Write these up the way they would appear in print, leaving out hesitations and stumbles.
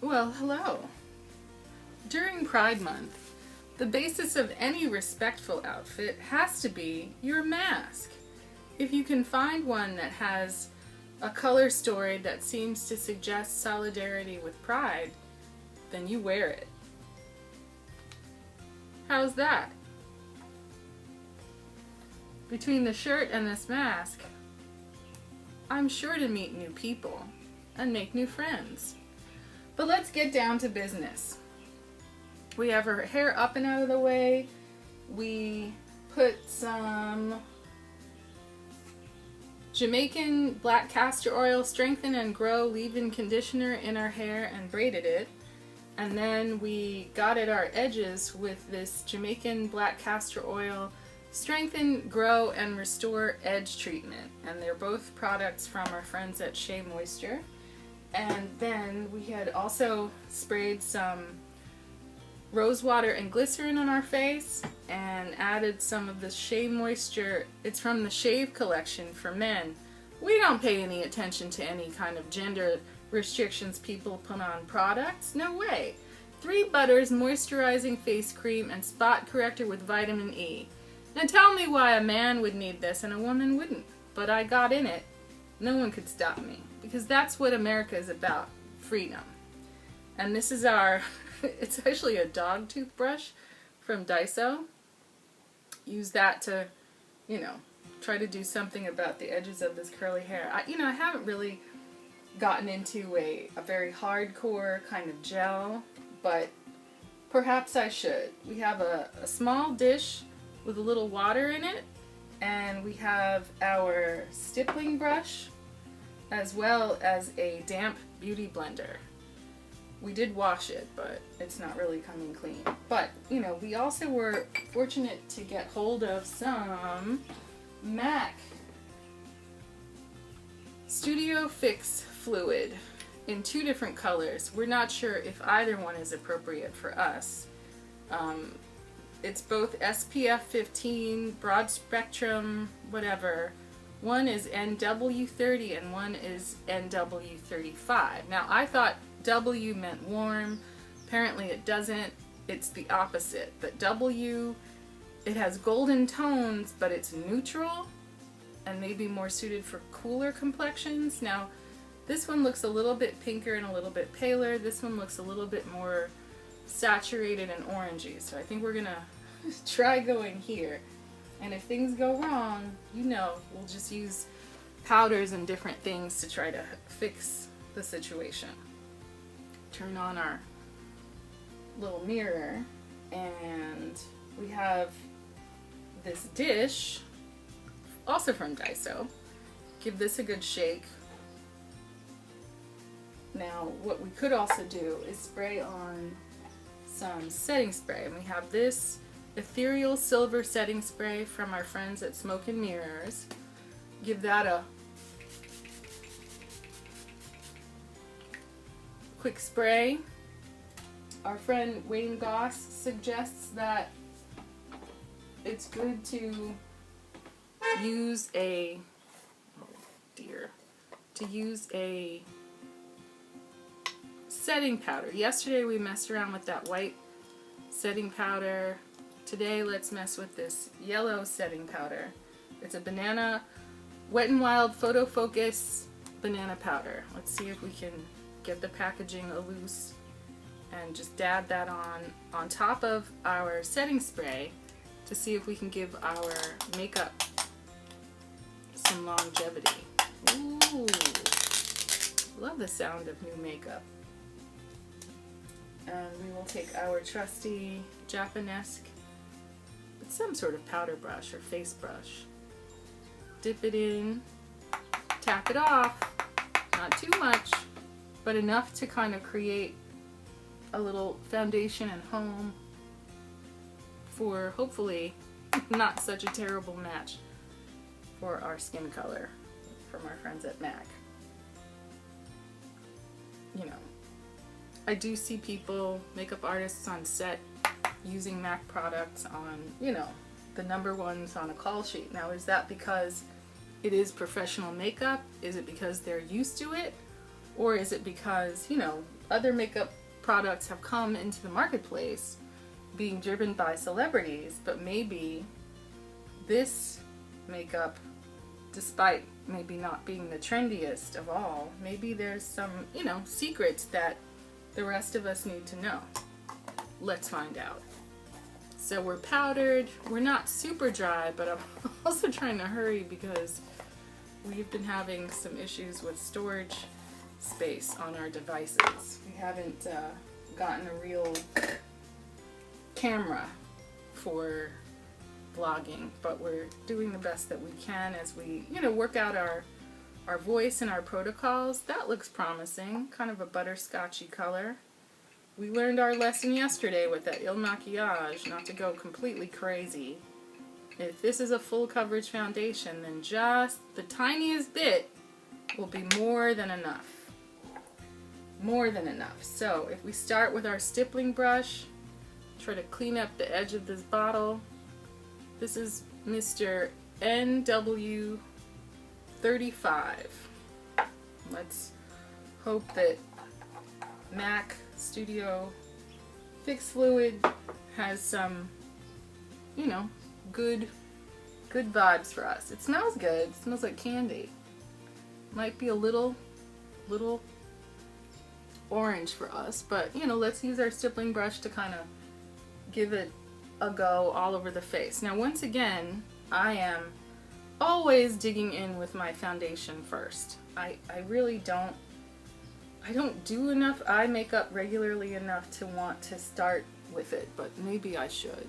Well, hello. During Pride Month, the basis of any respectful outfit has to be your mask. If you can find one that has a color story that seems to suggest solidarity with Pride, then you wear it. How's that? Between the shirt and this mask, I'm sure to meet new people and make new friends. But let's get down to business. We have our hair up and out of the way. We put some Jamaican black castor oil strengthen and grow leave-in conditioner in our hair and braided it. And then we got at our edges with this Jamaican black castor oil strengthen, grow, and restore edge treatment. And they're both products from our friends at Shea Moisture. And then we had also sprayed some rose water and glycerin on our face and added some of the Shea Moisture. It's from the Shave collection for men. We don't pay any attention to any kind of gender restrictions people put on products. No way. 3 butters, moisturizing face cream, and spot corrector with vitamin E. Now tell me why a man would need this and a woman wouldn't. But I got in it. No one could stop me. Because that's what America is about. Freedom. And this is our... it's actually a dog toothbrush from Daiso. Use that to, try to do something about the edges of this curly hair. I haven't really gotten into a very hardcore kind of gel, but perhaps I should. We have a small dish with a little water in it, and we have our stippling brush as well as a damp beauty blender. We did wash it, but it's not really coming clean. But, we also were fortunate to get hold of some MAC Studio Fix fluid in 2 different colors. We're not sure if either one is appropriate for us. It's both SPF 15, broad spectrum, whatever. One is NW30 and one is NW35. Now, I thought W meant warm. Apparently it doesn't. It's the opposite. But W, it has golden tones, but it's neutral and maybe more suited for cooler complexions. Now, this one looks a little bit pinker and a little bit paler. This one looks a little bit more saturated and orangey. So I think we're gonna try going here. And if things go wrong, we'll just use powders and different things to try to fix the situation. Turn on our little mirror, and we have this dish, also from Daiso. Give this a good shake. Now, what we could also do is spray on some setting spray, and we have this ethereal silver setting spray from our friends at Smoke and Mirrors. Give that a quick spray. Our friend Wayne Goss suggests that it's good to use a setting powder. Yesterday we messed around with that white setting powder. Today let's mess with this yellow setting powder. It's a banana Wet n Wild Photo Focus banana powder. Let's see if we can get the packaging loose and just dab that on top of our setting spray to see if we can give our makeup some longevity. Ooh, love the sound of new makeup. And we will take our trusty Japanesque, it's some sort of powder brush or face brush. Dip it in, tap it off, not too much, but enough to kind of create a little foundation and home for hopefully not such a terrible match for our skin color from our friends at MAC. I do see people, makeup artists on set, using MAC products on, the number ones on a call sheet. Now, is that because it is professional makeup? Is it because they're used to it? Or is it because, other makeup products have come into the marketplace being driven by celebrities, but maybe this makeup, despite maybe not being the trendiest of all, maybe there's some, secrets that the rest of us need to know. Let's find out. So we're powdered, we're not super dry, but I'm also trying to hurry because we've been having some issues with storage space on our devices. We haven't gotten a real camera for vlogging, but we're doing the best that we can as we, work out our voice and our protocols. That looks promising, kind of a butterscotchy color. We learned our lesson yesterday with that Il Makiage, not to go completely crazy. If this is a full coverage foundation, then just the tiniest bit will be more than enough. More than enough. So if we start with our stippling brush, try to clean up the edge of this bottle. This is Mr. NW35. Let's hope that MAC Studio Fix Fluid has some, good vibes for us. It smells good. It smells like candy. Might be a little orange for us, but let's use our stippling brush to kind of give it a go all over the face. Now, once again, I am always digging in with my foundation first. I really don't do enough eye makeup regularly enough to want to start with it, but maybe I should.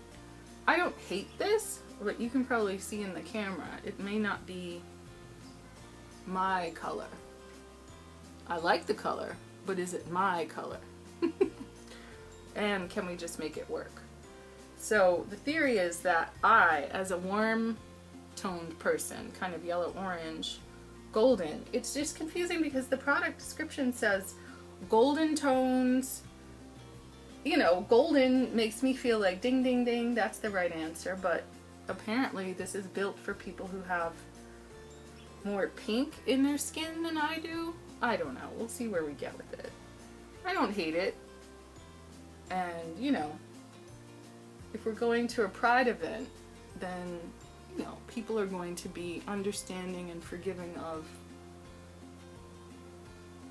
I don't hate this, but you can probably see in the camera, it may not be my color. I like the color, but is it my color? And can we just make it work? So the theory is that I, as a warm toned person, kind of yellow orange, golden, it's just confusing because the product description says golden tones. Golden makes me feel like ding ding ding, that's the right answer, but apparently this is built for people who have more pink in their skin than I do. I don't know, we'll see where we get with it. I don't hate it, and if we're going to a Pride event, then people are going to be understanding and forgiving of,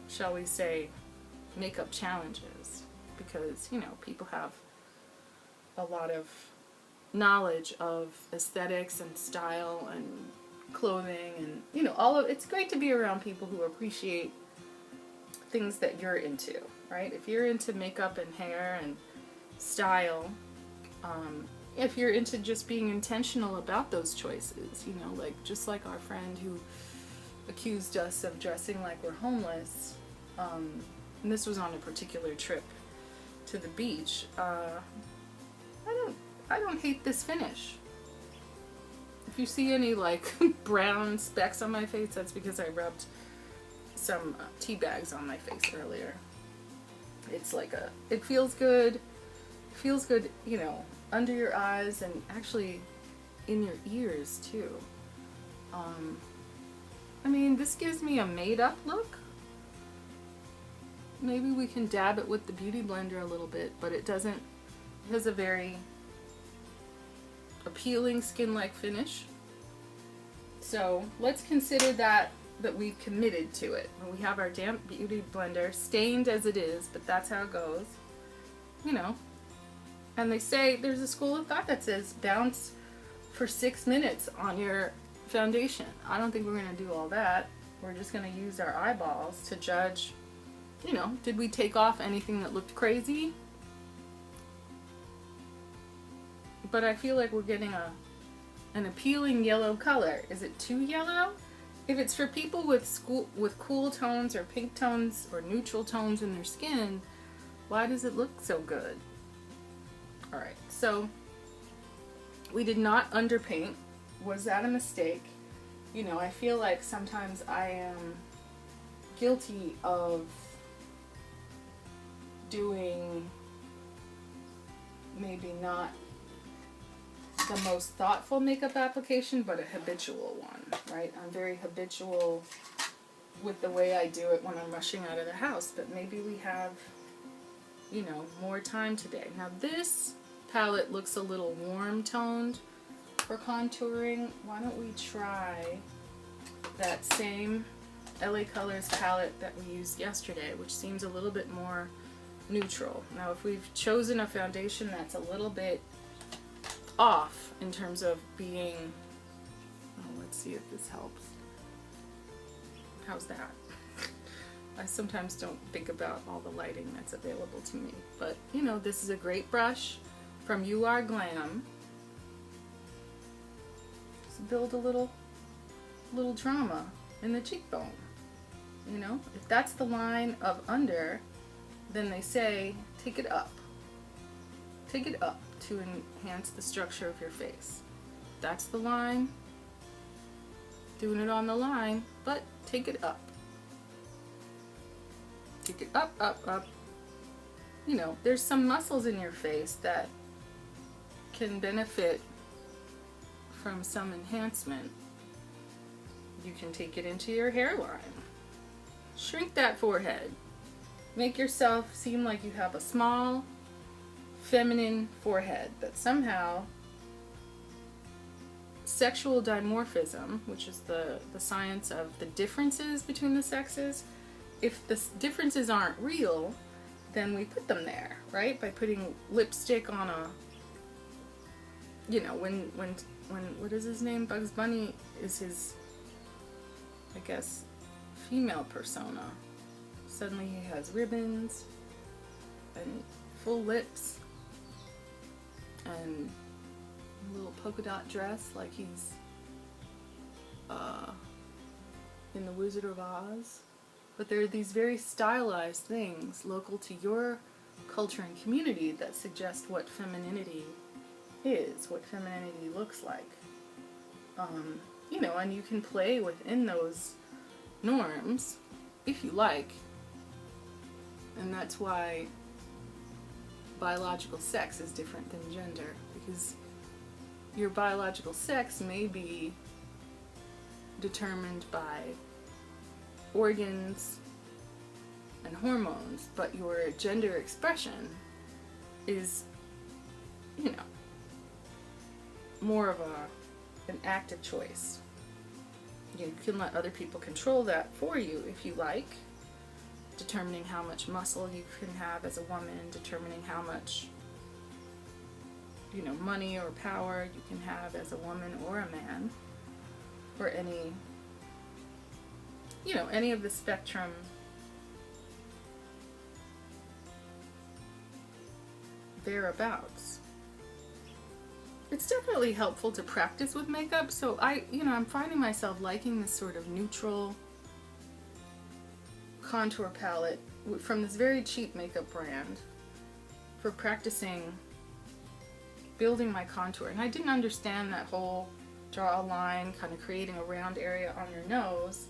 shall we say, makeup challenges, because people have a lot of knowledge of aesthetics and style and clothing, and all of it's great to be around people who appreciate things that you're into, right? If you're into makeup and hair and style, if you're into just being intentional about those choices, just like our friend who accused us of dressing like we're homeless, and this was on a particular trip to the beach. I don't hate this finish. If you see any brown specks on my face, that's because I rubbed some tea bags on my face earlier. It's it feels good. Feels good, under your eyes and actually in your ears too. This gives me a made up look. Maybe we can dab it with the Beauty Blender a little bit, but it has a very appealing skin-like finish. So let's consider that we've committed to it. We have our damp Beauty Blender, stained as it is, but that's how it goes. And they say, there's a school of thought that says bounce for 6 minutes on your foundation. I don't think we're going to do all that. We're just going to use our eyeballs to judge, did we take off anything that looked crazy? But I feel like we're getting an appealing yellow color. Is it too yellow? If it's for people with cool tones or pink tones or neutral tones in their skin, why does it look so good? Alright, so we did not underpaint. Was that a mistake? I feel like sometimes I am guilty of doing maybe not the most thoughtful makeup application, but a habitual one, right? I'm very habitual with the way I do it when I'm rushing out of the house, but maybe we have more time today. Now this palette looks a little warm toned for contouring. Why don't we try that same LA Colors palette that we used yesterday, which seems a little bit more neutral. Now if we've chosen a foundation that's a little bit off in terms of being, let's see if this helps. How's that? I sometimes don't think about all the lighting that's available to me, but this is a great brush from UR Glam. Just build a little drama in the cheekbone. If that's the line of under, then they say take it up. Take it up to enhance the structure of your face. That's the line. Doing it on the line, but take it up. Take it up, up, up. There's some muscles in your face that can benefit from some enhancement. You can take it into your hairline. Shrink that forehead. Make yourself seem like you have a small, feminine forehead that somehow sexual dimorphism, which is the science of the differences between the sexes, if the differences aren't real, then we put them there, right? By putting lipstick on a, when what is his name? Bugs Bunny is his, I guess, female persona. Suddenly he has ribbons and full lips and a little polka dot dress like he's in The Wizard of Oz. But there are these very stylized things local to your culture and community that suggest what femininity is, what femininity looks like. And you can play within those norms if you like. And that's why biological sex is different than gender, because your biological sex may be determined by organs and hormones, but your gender expression is, more of an active choice. You can let other people control that for you if you like, determining how much muscle you can have as a woman, determining how much money or power you can have as a woman or a man, or any of the spectrum thereabouts. It's definitely helpful to practice with makeup, so I'm finding myself liking this sort of neutral contour palette from this very cheap makeup brand for practicing building my contour. And I didn't understand that whole draw a line, kind of creating a round area on your nose.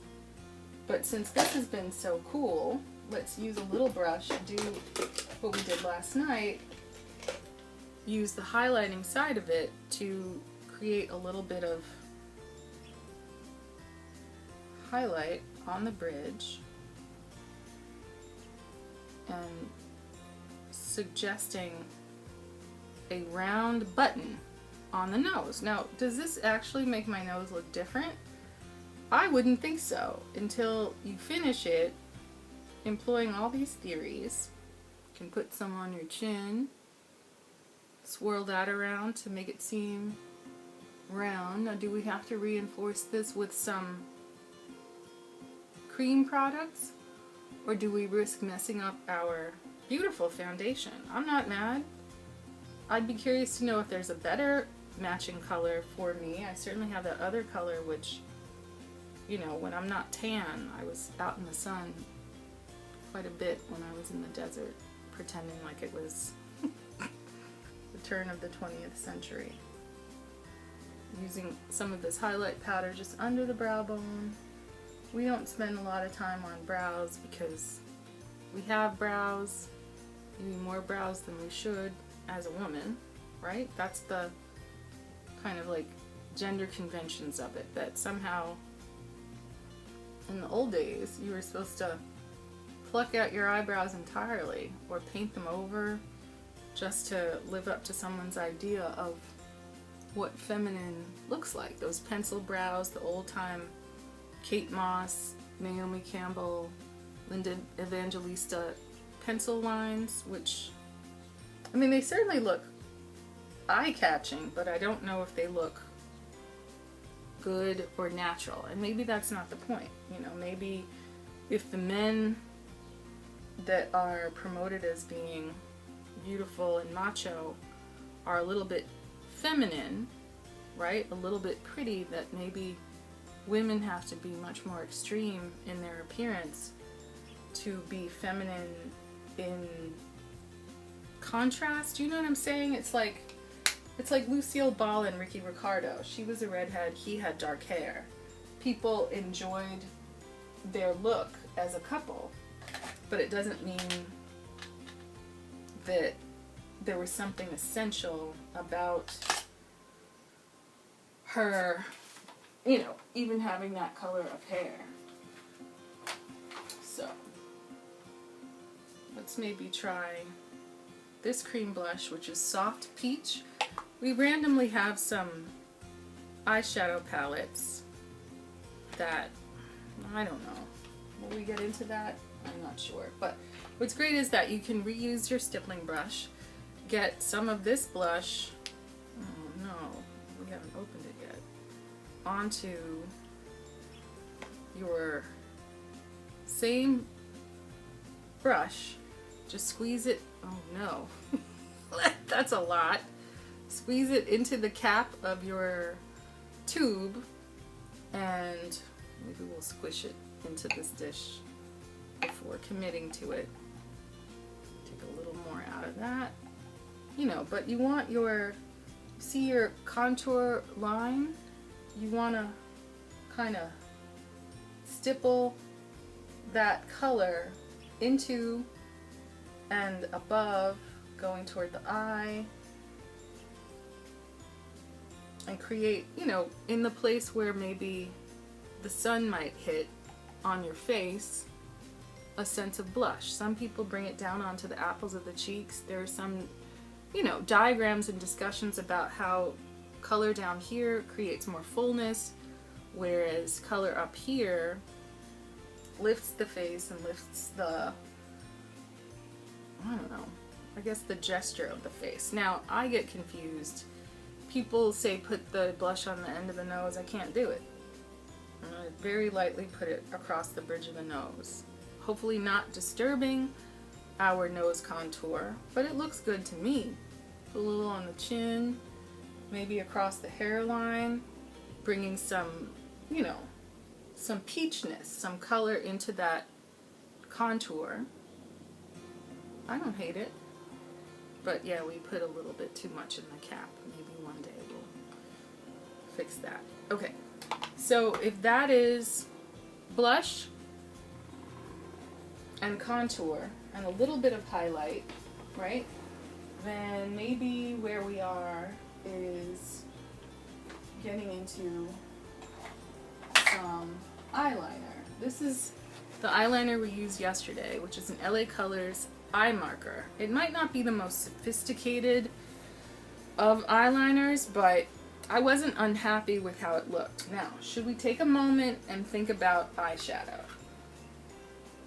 But since this has been so cool, let's use a little brush and do what we did last night. Use the highlighting side of it to create a little bit of highlight on the bridge and suggesting a round button on the nose. Now, does this actually make my nose look different? I wouldn't think so until you finish it, employing all these theories. You can put some on your chin, swirl that around to make it seem round. Now, do we have to reinforce this with some cream products, or do we risk messing up our beautiful foundation? I'm not mad. I'd be curious to know if there's a better matching color for me. I certainly have that other color, which, when I'm not tan, I was out in the sun quite a bit when I was in the desert, pretending like it was the turn of the 20th century. Using some of this highlight powder just under the brow bone. We don't spend a lot of time on brows because we have brows, maybe more brows than we should as a woman, right? That's the kind of like gender conventions of it, that somehow in the old days you were supposed to pluck out your eyebrows entirely or paint them over just to live up to someone's idea of what feminine looks like. Those pencil brows, the old time Kate Moss, Naomi Campbell, Linda Evangelista pencil lines, which, I mean, they certainly look eye-catching, but I don't know if they look good or natural. And maybe that's not the point. You know, maybe if the men that are promoted as being beautiful and macho are a little bit feminine, right? A little bit pretty, that maybe women have to be much more extreme in their appearance to be feminine in contrast. You know what I'm saying? It's like Lucille Ball and Ricky Ricardo. She was a redhead, he had dark hair. People enjoyed their look as a couple, but it doesn't mean that there was something essential about her, you know, even having that color of hair. So, let's maybe try this cream blush, which is Soft Peach. We randomly have some eyeshadow palettes that, I don't know, will we get into that? I'm not sure. But what's great is that you can reuse your stippling brush, get some of this blush, oh no, we haven't opened it yet, onto your same brush, just squeeze it, oh no, that's a lot. Squeeze it into the cap of your tube, and maybe we'll squish it into this dish before committing to it. Take a little more out of that. You know, but you want your, see your contour line? You want to kind of stipple that color into and above, going toward the eye, and create, you know, in the place where maybe the sun might hit on your face, a sense of blush. Some people bring it down onto the apples of the cheeks. There are some, you know, diagrams and discussions about how color down here creates more fullness, whereas color up here lifts the face and lifts the, I don't know, I guess the gesture of the face. Now, I get confused. People say put the blush on the end of the nose. I can't do it. I very lightly put it across the bridge of the nose. Hopefully not disturbing our nose contour, but it looks good to me. Put a little on the chin, maybe across the hairline, bringing some, you know, some peachness, some color into that contour. I don't hate it. But yeah, we put a little bit too much in the cap. Maybe one day we'll fix that. Okay, so if that is blush and contour and a little bit of highlight, right? Then maybe where we are is getting into some eyeliner. This is the eyeliner we used yesterday, which is an LA Colors eye marker. It might not be the most sophisticated of eyeliners, but I wasn't unhappy with how it looked. Now, should we take a moment and think about eyeshadow?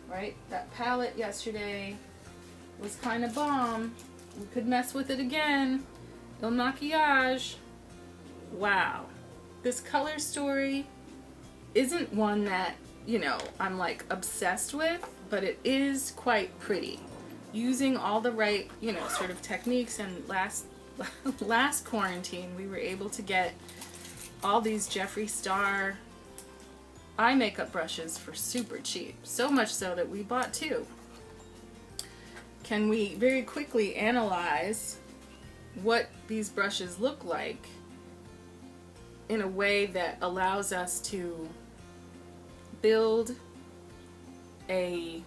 Right? That palette yesterday was kind of bomb. We could mess with it again. Il Maquillage. Wow. This color story isn't one that, you know, I'm like obsessed with, but it is quite pretty. Using all the right, you know, sort of techniques, and last quarantine we were able to get all these Jeffree Star eye makeup brushes for super cheap. So much so that we bought two. Can we very quickly analyze what these brushes look like in a way that allows us to build an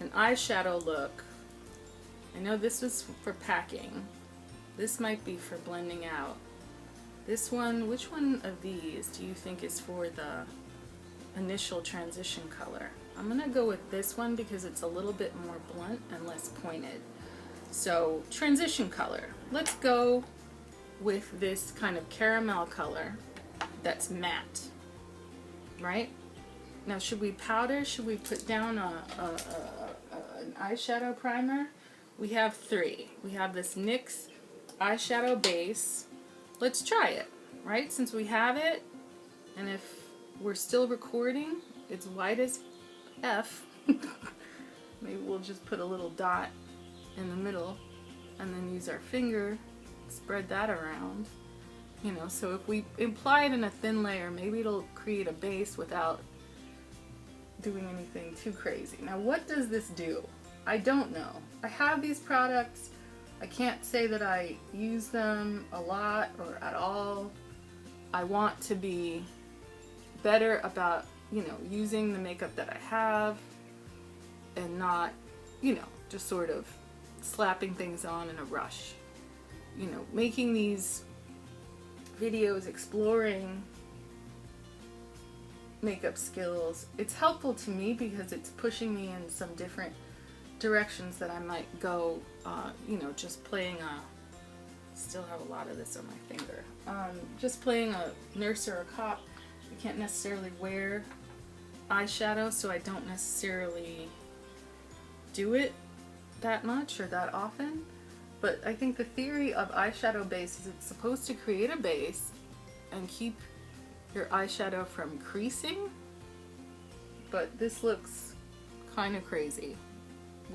eyeshadow look? I know this was for packing. This might be for blending out. This one, which one of these do you think is for the initial transition color? I'm gonna go with this one because it's a little bit more blunt and less pointed. So transition color. Let's go with this kind of caramel color that's matte, right? Now should we powder? Should we put down an eyeshadow primer? We have 3. We have this NYX eyeshadow base. Let's try it, right? Since we have it, and if we're still recording, it's white as F. Maybe we'll just put a little dot in the middle and then use our finger, spread that around. You know, so if we apply it in a thin layer, maybe it'll create a base without doing anything too crazy. Now, what does this do? I don't know. I have these products. I can't say that I use them a lot or at all. I want to be better about, you know, using the makeup that I have and not, you know, just sort of slapping things on in a rush. You know, making these videos exploring makeup skills, it's helpful to me because it's pushing me in some different directions that I might go, you know, just playing still have a lot of this on my finger, just playing a nurse or a cop. I can't necessarily wear eyeshadow, so I don't necessarily do it that much or that often. But I think the theory of eyeshadow base is it's supposed to create a base and keep your eyeshadow from creasing, but this looks kind of crazy.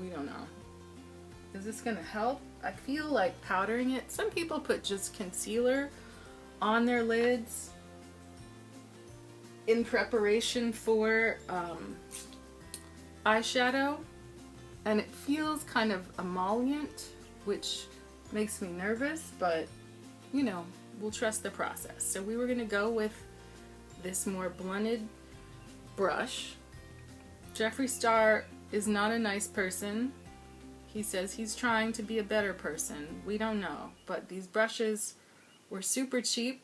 We don't know. Is this gonna help? I feel like powdering it. Some people put just concealer on their lids in preparation for eyeshadow, and it feels kind of emollient, which makes me nervous, but you know, we'll trust the process. So we were gonna go with this more blunted brush. Jeffree Star is not a nice person. He says he's trying to be a better person. We don't know, but these brushes were super cheap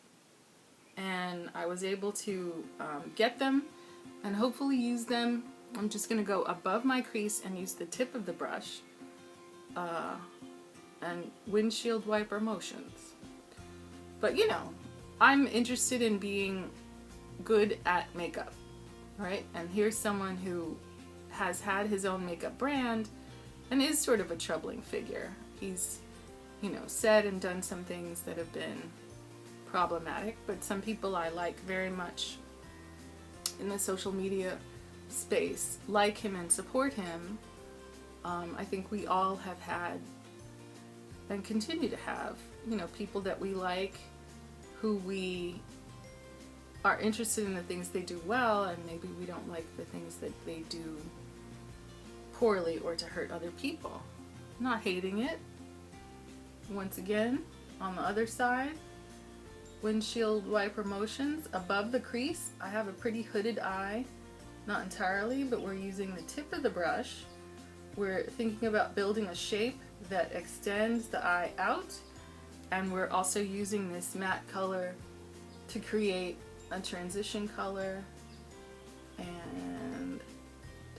and I was able to get them and hopefully use them. I'm just gonna go above my crease and use the tip of the brush and windshield wiper motions. But you know, I'm interested in being good at makeup, right? And here's someone who has had his own makeup brand and is sort of a troubling figure. He's, you know, said and done some things that have been problematic, but some people I like very much in the social media space like him and support him. I think we all have had and continue to have, you know, people that we like who we are interested in the things they do well, and maybe we don't like the things that they do poorly or to hurt other people. Not hating it. Once again, on the other side, windshield wiper motions above the crease. I have a pretty hooded eye, not entirely, but we're using the tip of the brush. We're thinking about building a shape that extends the eye out, and we're also using this matte color to create a transition color and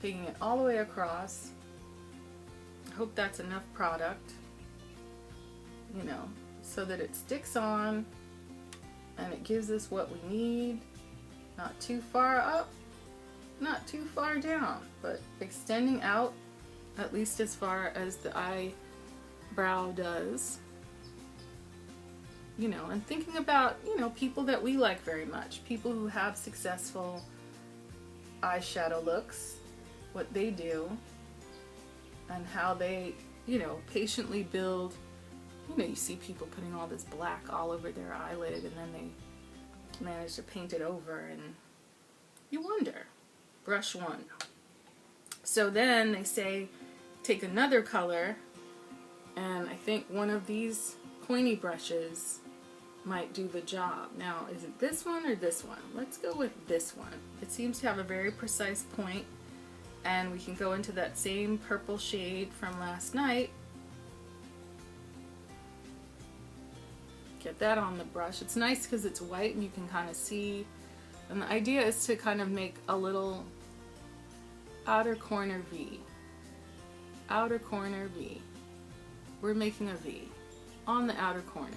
taking it all the way across. I hope that's enough product, you know, so that it sticks on and it gives us what we need. Not too far up, not too far down, but extending out at least as far as the eyebrow does. You know, and thinking about, you know, people that we like very much, people who have successful eyeshadow looks, what they do, and how they, you know, patiently build. You know, you see people putting all this black all over their eyelid and then they manage to paint it over, and you wonder. Brush one. So then they say take another color, and I think one of these pointy brushes might do the job. Now, is it this one or this one? Let's go with this one. It seems to have a very precise point, and we can go into that same purple shade from last night. Get that on the brush. It's nice because it's white and you can kind of see, and the idea is to kind of make a little outer corner V. Outer corner V. We're making a V on the outer corner.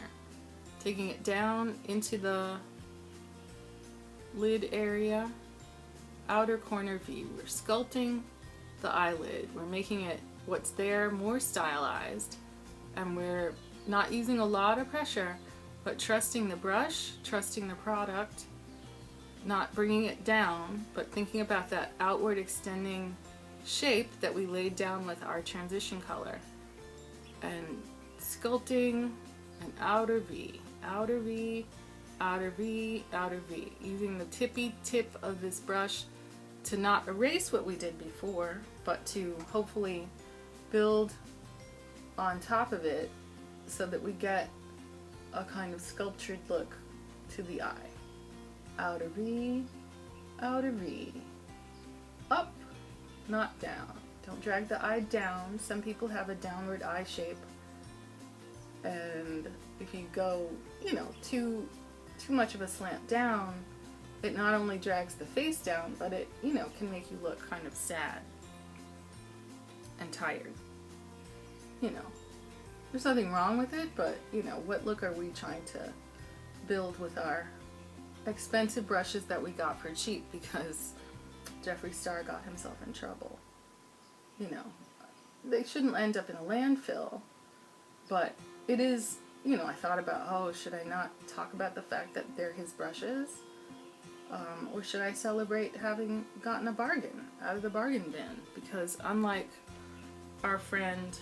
Taking it down into the lid area. Outer corner V. We're sculpting the eyelid. We're making it what's there more stylized. And we're not using a lot of pressure, but trusting the brush, trusting the product, not bringing it down, but thinking about that outward extending shape that we laid down with our transition color. And sculpting an outer V, outer V, outer V, outer V. Using the tippy tip of this brush to not erase what we did before, but to hopefully build on top of it so that we get a kind of sculptured look to the eye. Outer V, outer V. Up, not down. Don't drag the eye down. Some people have a downward eye shape. And if you go, too much of a slant down, it not only drags the face down, but it, can make you look kind of sad and tired. There's nothing wrong with it, but, what look are we trying to build with our expensive brushes that we got for cheap because Jeffree Star got himself in trouble? They shouldn't end up in a landfill, but it is, I thought about, should I not talk about the fact that they're his brushes? Or should I celebrate having gotten a bargain out of the bargain bin? Because unlike our friend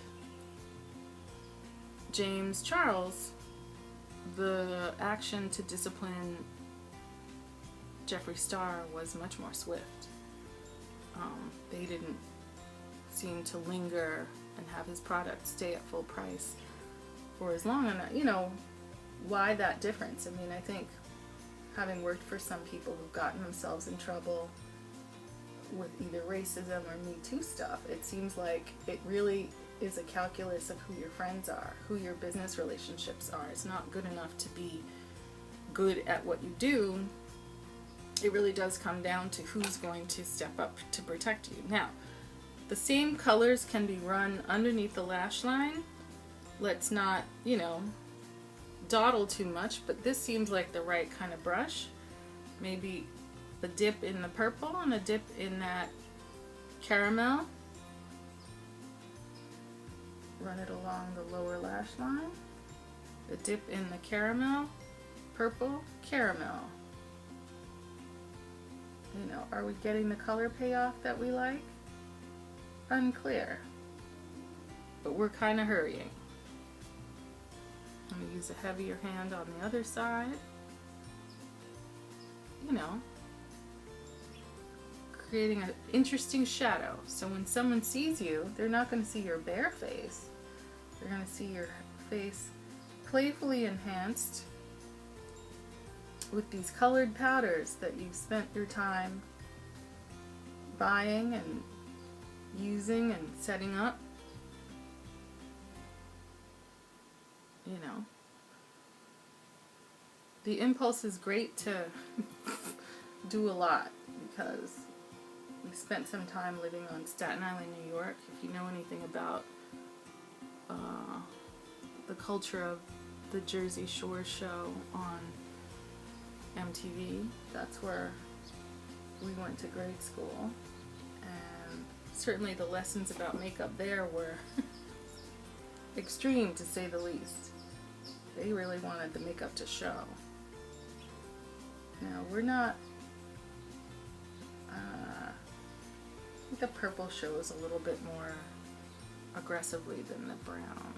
James Charles, the action to discipline Jeffree Star was much more swift. They didn't seem to linger and have his product stay at full price for as long. And why that difference? I mean, I think having worked for some people who've gotten themselves in trouble with either racism or Me Too stuff, it seems like it really is a calculus of who your friends are, who your business relationships are. It's not good enough to be good at what you do. It really does come down to who's going to step up to protect you. Now, the same colors can be run underneath the lash line. Let's not, dawdle too much, but this seems like the right kind of brush. Maybe a dip in the purple and a dip in that caramel. Run it along the lower lash line. A dip in the caramel, purple, caramel. Are we getting the color payoff that we like? Unclear. But we're kind of hurrying. I'm going to use a heavier hand on the other side. Creating an interesting shadow. So when someone sees you, they're not going to see your bare face. They're going to see your face playfully enhanced with these colored powders that you've spent your time buying and using and setting up. The impulse is great to do a lot because we spent some time living on Staten Island, New York. If you know anything about the culture of the Jersey Shore show on MTV, that's where we went to grade school. And certainly the lessons about makeup there were extreme, to say the least. They really wanted the makeup to show. Now, we're not, I think the purple shows a little bit more aggressively than the brown.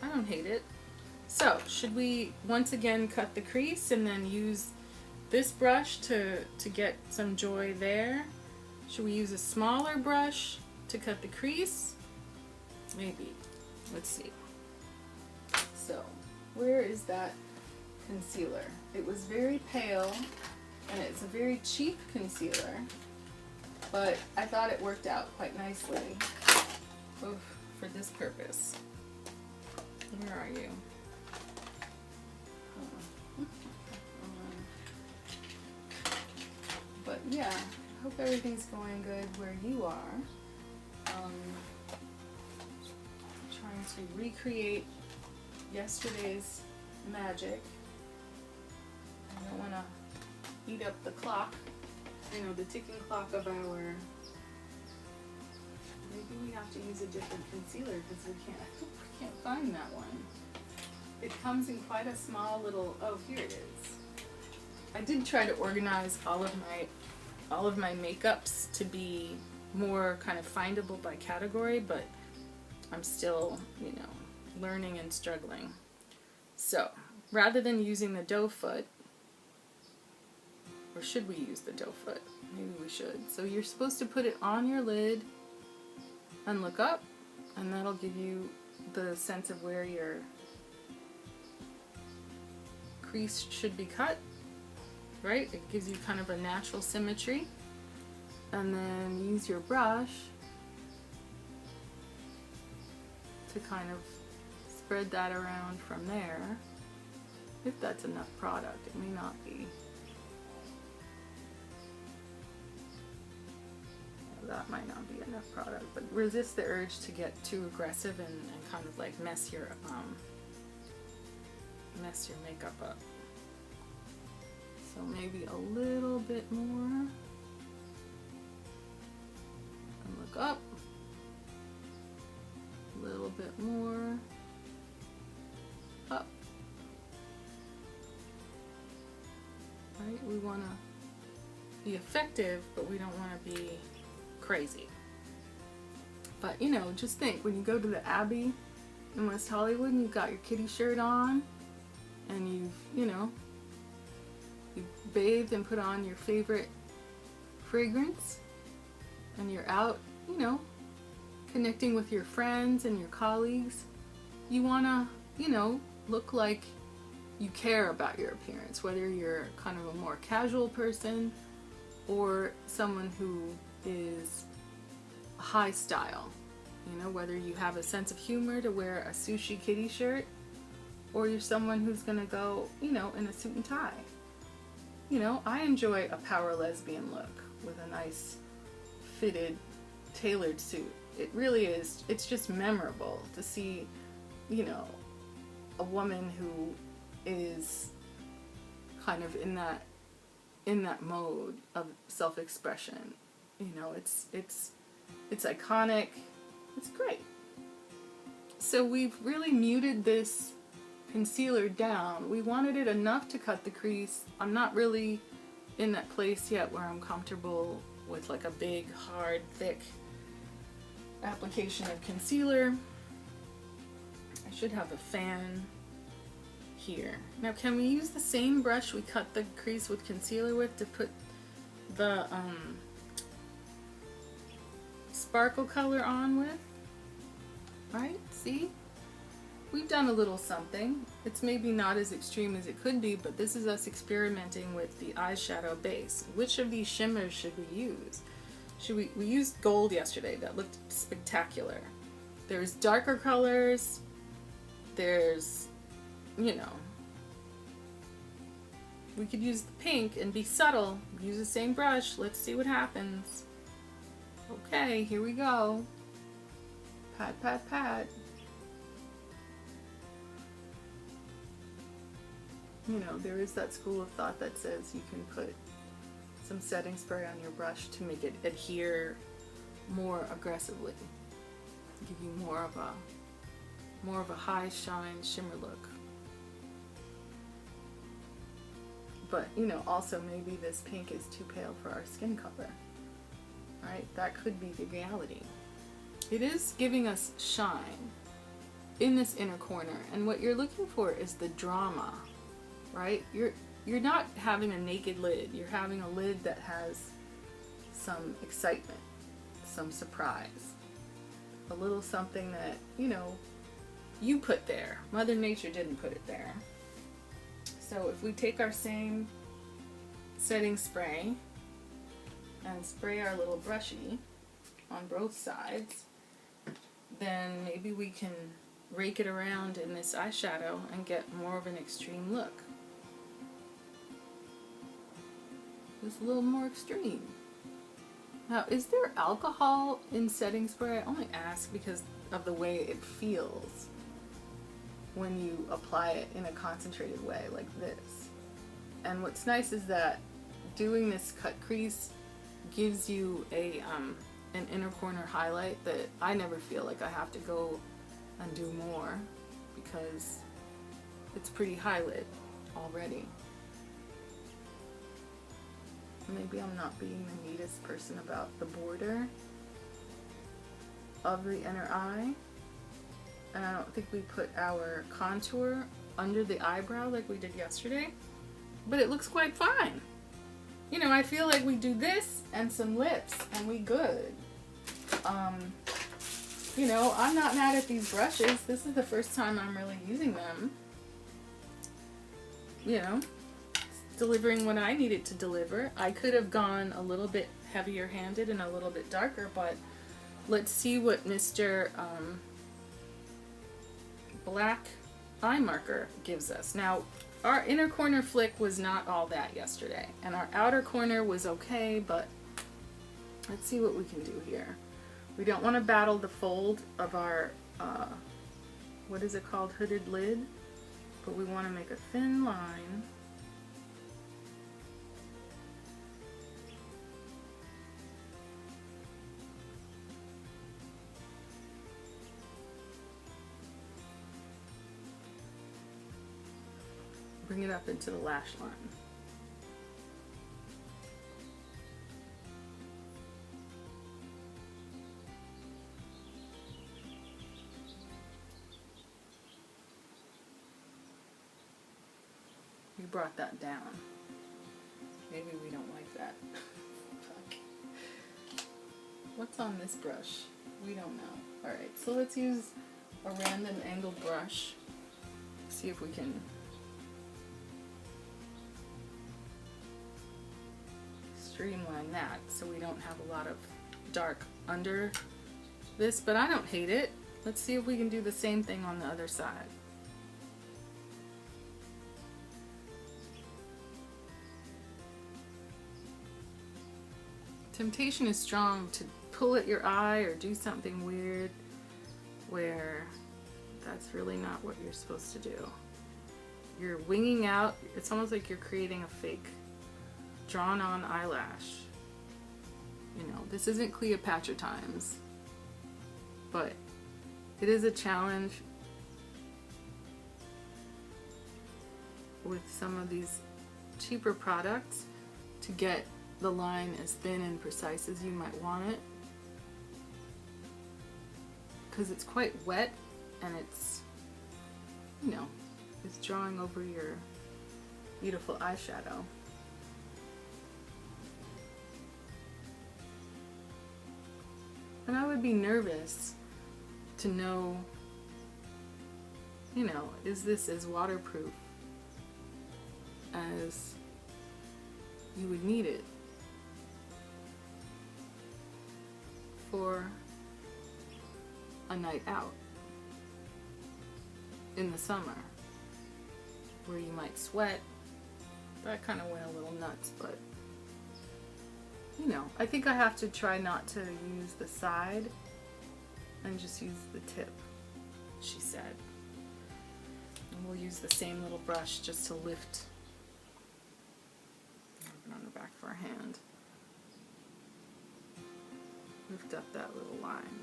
I don't hate it. So, should we once again cut the crease and then use this brush to get some joy there? Should we use a smaller brush to cut the crease? Maybe. Let's see. So, where is that concealer? It was very pale, and it's a very cheap concealer, but I thought it worked out quite nicely for this purpose. Where are you? yeah, hope everything's going good where you are. Trying to recreate yesterday's magic. I don't want to eat up the clock, the ticking clock of our... Maybe we have to use a different concealer because we can't find that one. It comes in quite a small little... Oh, here it is. I did try to organize all of my makeups to be more kind of findable by category, but I'm still, learning and struggling. So, rather than using the doe foot, or should we use the doe foot? Maybe we should. So you're supposed to put it on your lid and look up, and that'll give you the sense of where your crease should be cut, right? It gives you kind of a natural symmetry. And then use your brush to kind of spread that around from there. If that's enough product, it may not be. That might not be enough product, but resist the urge to get too aggressive and kind of like mess your makeup up. So maybe a little bit more. And look up. A little bit more. Up. Right? We want to be effective, but we don't want to be crazy. But just think, when you go to the Abbey in West Hollywood and you've got your kitty shirt on and you've bathed and put on your favorite fragrance and you're out, connecting with your friends and your colleagues, you want to, look like you care about your appearance, whether you're kind of a more casual person or someone who is high style, whether you have a sense of humor to wear a sushi kitty shirt or you're someone who's gonna go, in a suit and tie. I enjoy a power lesbian look with a nice fitted tailored suit. It really is, it's just memorable to see, a woman who is kind of in that mode of self-expression. It's iconic. It's great. So we've really muted this concealer down. We wanted it enough to cut the crease. I'm not really in that place yet where I'm comfortable with like a big, hard, thick application of concealer. I should have a fan here. Now, can we use the same brush we cut the crease with concealer with to put the sparkle color on with? Right? See? We've done a little something. It's maybe not as extreme as it could be, but this is us experimenting with the eyeshadow base. Which of these shimmers should we use? We used gold yesterday. That looked spectacular. There's darker colors. There's, we could use the pink and be subtle. Use the same brush. Let's see what happens. Okay, here we go. Pat, pat, pat. There is that school of thought that says you can put some setting spray on your brush to make it adhere more aggressively. Give you more of a high shine shimmer look. But, also maybe this pink is too pale for our skin color. Right? That could be the reality. It is giving us shine in this inner corner, and what you're looking for is the drama, right? You're not having a naked lid. You're having a lid that has some excitement, some surprise, a little something that, you put there. Mother Nature didn't put it there. So if we take our same setting spray and spray our little brushy on both sides, then maybe we can rake it around in this eyeshadow and get more of an extreme look. is a little more extreme. Now, is there alcohol in setting spray? I only ask because of the way it feels when you apply it in a concentrated way like this. And what's nice is that doing this cut crease gives you an inner corner highlight that I never feel like I have to go and do more because it's pretty highlight already. Maybe I'm not being the neatest person about the border of the inner eye. And I don't think we put our contour under the eyebrow like we did yesterday. But it looks quite fine. You know, I feel like we do this and some lips and we good. You know, I'm not mad at these brushes. This is the first time I'm really using them. You know, delivering what I needed to deliver. I could have gone a little bit heavier handed and a little bit darker, but let's see what Mr. Black eye marker gives us. Now, our inner corner flick was not all that yesterday, and our outer corner was okay, but let's see what we can do here. We don't want to battle the fold of our, what is it called, hooded lid, but we want to make a thin line. Bring it up into the lash line. We brought that down. Maybe we don't like that. What's on this brush? We don't know. Alright, so let's use a random angled brush. See if we can streamline that so we don't have a lot of dark under this, but I don't hate it. Let's see if we can do the same thing on the other side. Temptation is strong to pull at your eye or do something weird where that's really not what you're supposed to do. You're winging out. It's almost like you're creating a fake drawn on eyelash. You know, this isn't Cleopatra times, but it is a challenge with some of these cheaper products to get the line as thin and precise as you might want it, because it's quite wet and it's, you know, it's drawing over your beautiful eyeshadow. And I would be nervous to know, you know, is this as waterproof as you would need it for a night out in the summer where you might sweat. That kind of went a little nuts, but you know, I think I have to try not to use the side and just use the tip, she said. And we'll use the same little brush just to lift on the back of our hand. Lift up that little line.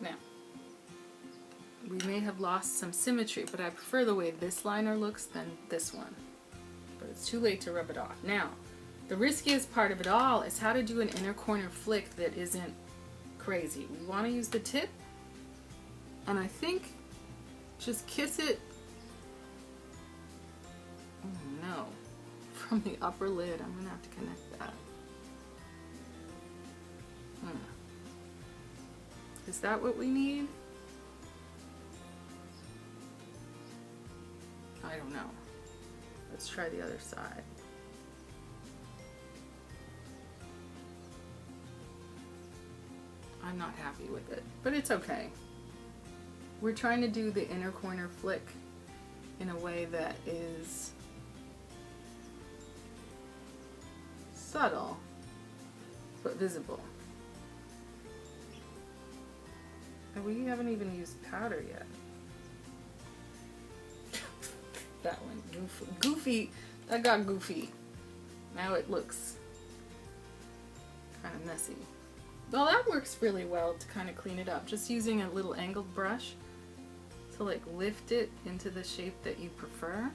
Now, we may have lost some symmetry, but I prefer the way this liner looks than this one. But it's too late to rub it off. Now, the riskiest part of it all is how to do an inner corner flick that isn't crazy. We want to use the tip, and I think just kiss it, oh no, from the upper lid. I'm going to have to connect that. Is that what we need? I don't know. Let's try the other side. I'm not happy with it, but it's okay. We're trying to do the inner corner flick in a way that is subtle, but visible. And we haven't even used powder yet. That one, goofy, that got goofy. Now it looks kind of messy. Well, that works really well to kind of clean it up. Just using a little angled brush to like lift it into the shape that you prefer.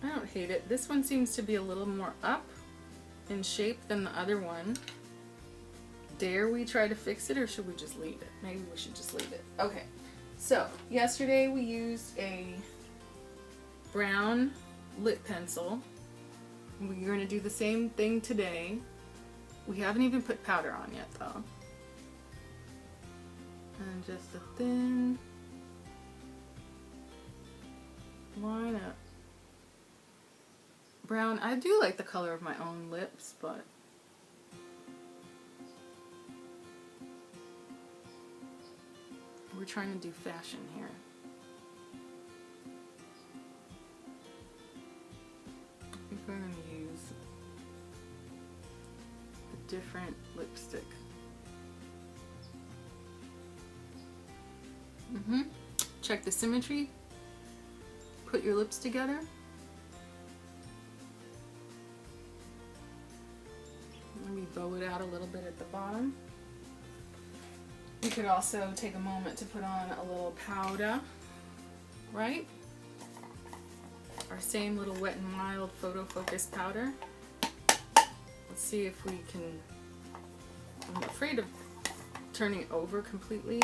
I don't hate it. This one seems to be a little more up in shape than the other one. Dare we try to fix it, or should we just leave it? Maybe we should just leave it. Okay, so yesterday we used a brown lip pencil. We're going to do the same thing today. We haven't even put powder on yet though. And just a thin line up. Brown. I do like the color of my own lips, but we're trying to do fashion here. I think we're going to use a different lipstick. Check the symmetry. Put your lips together. Maybe bow it out a little bit at the bottom. You could also take a moment to put on a little powder, right? Our same little Wet n Wild Photo Focus powder. Let's see if we can. I'm afraid of turning it over completely.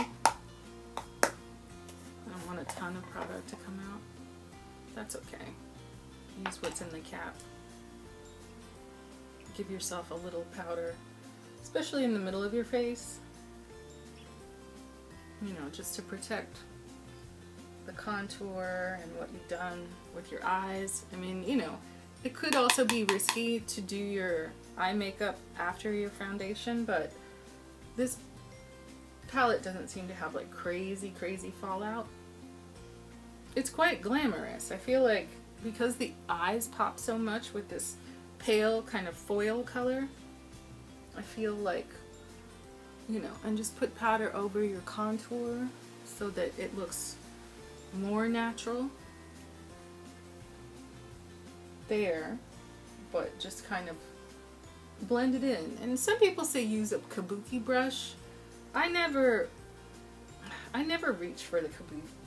I don't want a ton of product to come out. That's okay. Use what's in the cap. Give yourself a little powder, especially in the middle of your face. You know, just to protect the contour and what you've done with your eyes. I mean, you know, it could also be risky to do your eye makeup after your foundation, but this palette doesn't seem to have like crazy fallout. It's quite glamorous. I feel like because the eyes pop so much with this pale kind of foil color, I feel like, you know, and just put powder over your contour so that it looks more natural there, but just kind of blend it in. And some people say use a kabuki brush. I never reach for the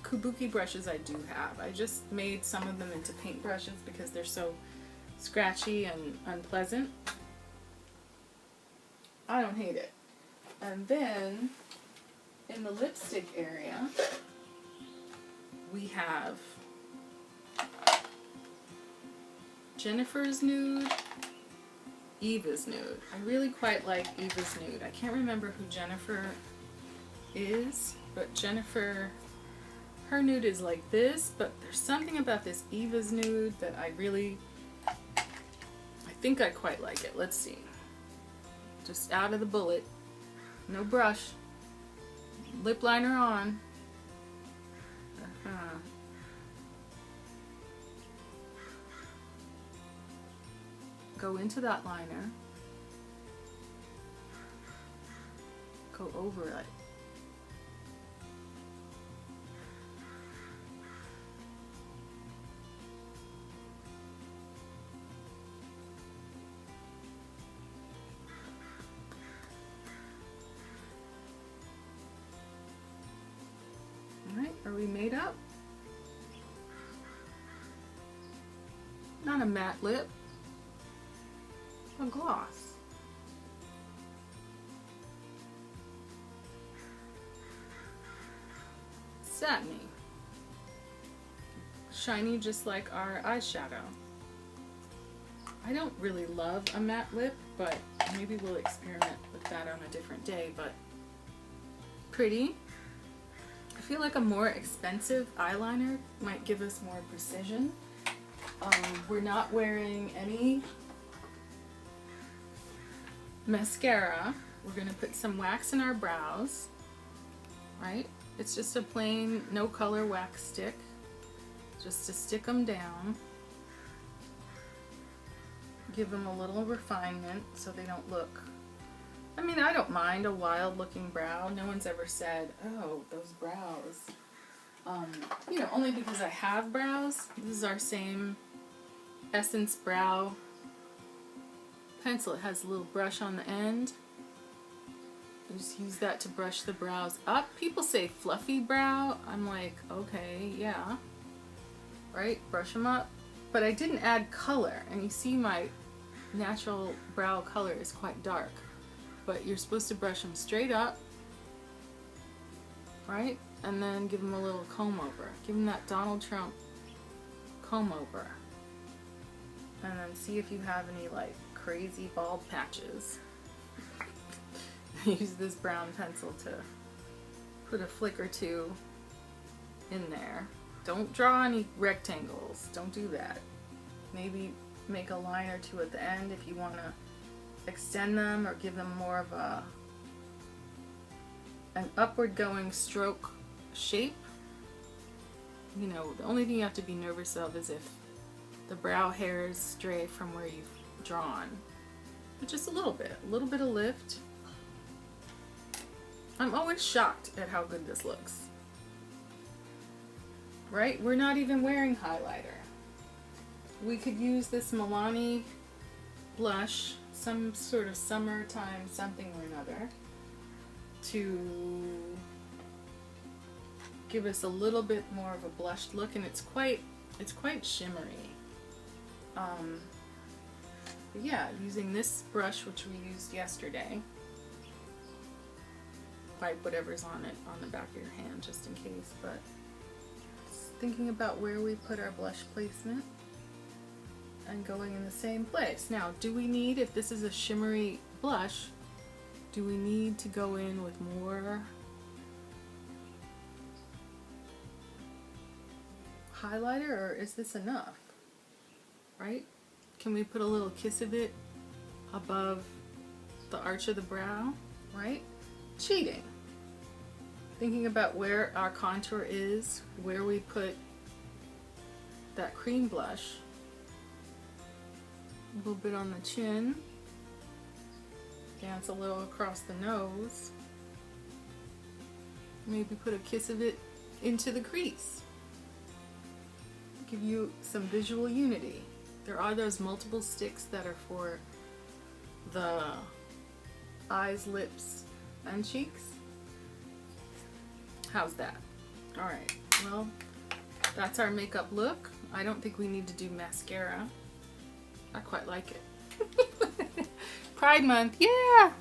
kabuki brushes I do have. I just made some of them into paint brushes because they're so scratchy and unpleasant. I don't hate it. And then in the lipstick area, we have Jennifer's Nude, Eva's Nude. I really quite like Eva's Nude. I can't remember who Jennifer is, but Jennifer, her nude is like this, but there's something about this Eva's Nude that I think I quite like it. Let's see. Just out of the bullet. No brush. Lip liner on. Go into that liner. Go over it. Alright, are we made up? Not a matte lip, a gloss. Satiny. Shiny just like our eyeshadow. I don't really love a matte lip, but maybe we'll experiment with that on a different day, but pretty. I feel like a more expensive eyeliner might give us more precision. We're not wearing any mascara. We're going to put some wax in our brows, right? It's just a plain no color wax stick, just to stick them down. give them a little refinement so they don't look, I mean, I don't mind a wild looking brow. No one's ever said, oh, those brows. You know, only because I have brows. This is our same Essence Brow pencil. It has a little brush on the end. I just use that to brush the brows up. People say fluffy brow. I'm like, okay, yeah. Right? Brush them up. But I didn't add color. And you see my natural brow color is quite dark. But you're supposed to brush them straight up. Right? And then give them a little comb over. Give them that Donald Trump comb over. And then see if you have any like crazy bald patches. Use this brown pencil to put a flick or two in there. Don't draw any rectangles. Don't do that. Maybe make a line or two at the end if you want to extend them or give them more of an upward going stroke shape. You know, the only thing you have to be nervous of is if the brow hairs stray from where you've drawn. But just a little bit of lift. I'm always shocked at how good this looks. Right? We're not even wearing highlighter. We could use this Milani blush, some sort of summertime something or another, to give us a little bit more of a blushed look, and it's quite shimmery. But yeah, using this brush which we used yesterday. Wipe whatever's on it on the back of your hand just in case, but just thinking about where we put our blush placement and going in the same place. Now, do we need, if this is a shimmery blush, do we need to go in with more highlighter, or is this enough? Right? Can we put a little kiss of it above the arch of the brow? Right? Cheating. Thinking about where our contour is, where we put that cream blush. A little bit on the chin. Dance a little across the nose. Maybe put a kiss of it into the crease. Give you some visual unity. There are those multiple sticks that are for the eyes, lips, and cheeks. How's that? Alright, well, that's our makeup look. I don't think we need to do mascara. I quite like it. Pride Month, yeah!